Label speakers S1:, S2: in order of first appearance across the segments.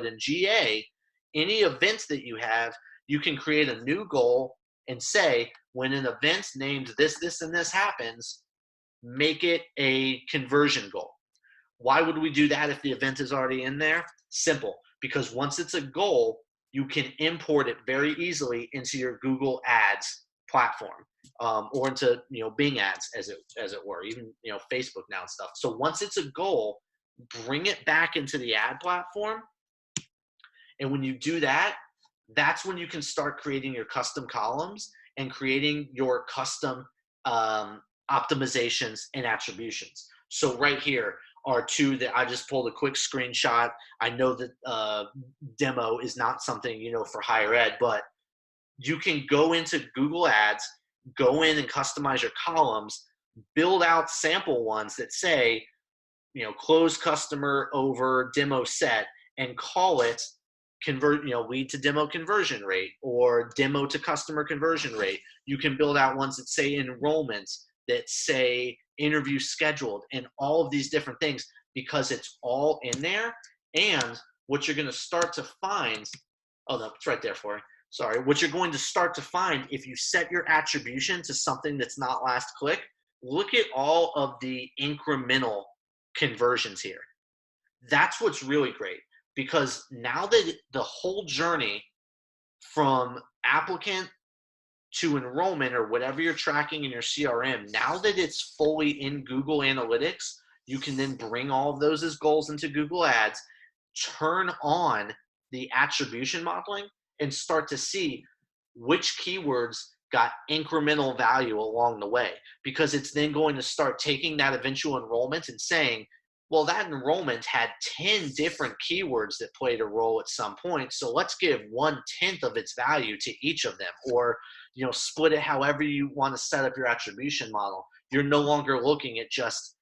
S1: in GA, any events that you have, you can create a new goal and say, when an event named this, this, and this happens, make it a conversion goal. Why would we do that if the event is already in there? Simple, because once it's a goal, you can import it very easily into your Google Ads platform, or into Bing Ads, as it were, even Facebook now and stuff. So once it's a goal, bring it back into the ad platform, and when you do that, that's when you can start creating your custom columns and creating your custom optimizations and attributions. So right here are two that I just pulled a quick screenshot. I know that demo is not something, for higher ed, but you can go into Google Ads, go in and customize your columns, build out sample ones that say, close customer over demo set, and call it lead to demo conversion rate or demo to customer conversion rate. You can build out ones that say enrollments, that say interview scheduled, and all of these different things, because it's all in there. And what you're going to start to find, oh no, it's right there for you. Sorry. What you're going to start to find, if you set your attribution to something that's not last click, look at all of the incremental conversions here. That's what's really great, because now that the whole journey from applicant to enrollment, or whatever you're tracking in your CRM, now that it's fully in Google Analytics, you can then bring all of those as goals into Google Ads, turn on the attribution modeling, and start to see which keywords got incremental value along the way, because it's then going to start taking that eventual enrollment and saying, well, that enrollment had 10 different keywords that played a role at some point, so let's give 1/10 of its value to each of them, or split it however you want to set up your attribution model. You're no longer looking at just,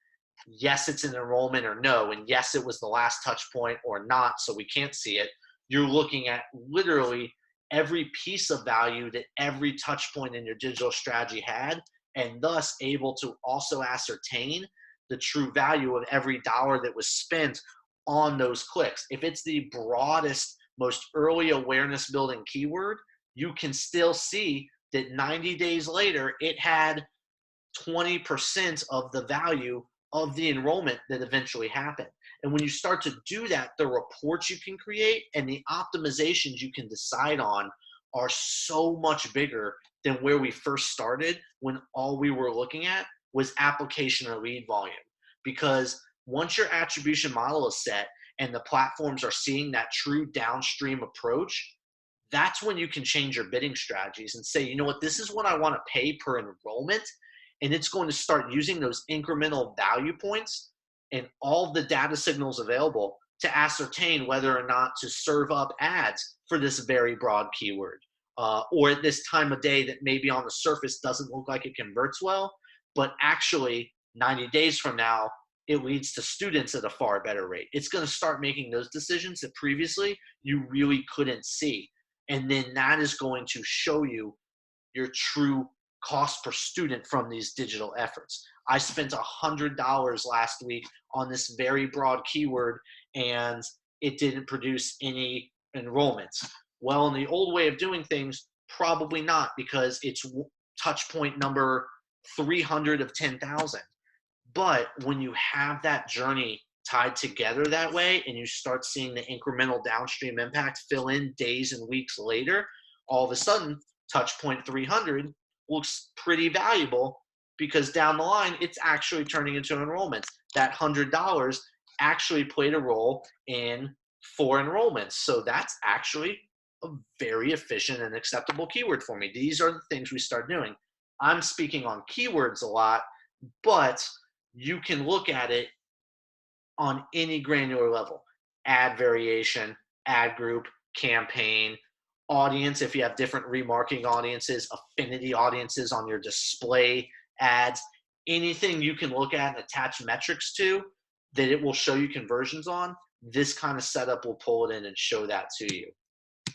S1: yes, it's an enrollment, or no, and yes, it was the last touch point, or not, so we can't see it. You're looking at literally every piece of value that every touch point in your digital strategy had, and thus able to also ascertain the true value of every dollar that was spent on those clicks. If it's the broadest, most early awareness building keyword, you can still see that 90 days later, it had 20% of the value of the enrollment that eventually happened. And when you start to do that, the reports you can create and the optimizations you can decide on are so much bigger than where we first started, when all we were looking at was application or lead volume. Because once your attribution model is set and the platforms are seeing that true downstream approach, that's when you can change your bidding strategies and say, you know what, this is what I want to pay per enrollment. And it's going to start using those incremental value points and all the data signals available to ascertain whether or not to serve up ads for this very broad keyword, or at this time of day that maybe on the surface doesn't look like it converts well, but actually 90 days from now, it leads to students at a far better rate. It's going to start making those decisions that previously you really couldn't see. And then that is going to show you your true cost per student from these digital efforts. I spent $100 last week on this very broad keyword, and it didn't produce any enrollments. Well, in the old way of doing things, probably not, because it's touch point number 300 of 10,000. But when you have that journey tied together that way, and you start seeing the incremental downstream impact fill in days and weeks later, all of a sudden, touch point 300 looks pretty valuable, because down the line, it's actually turning into enrollments. That $100 actually played a role in 4 enrollments. So that's actually a very efficient and acceptable keyword for me. These are the things we start doing. I'm speaking on keywords a lot, but you can look at it on any granular level. Ad variation, ad group, campaign, audience, if you have different remarketing audiences, affinity audiences on your display ads, anything you can look at and attach metrics to that it will show you conversions on, this kind of setup will pull it in and show that to you.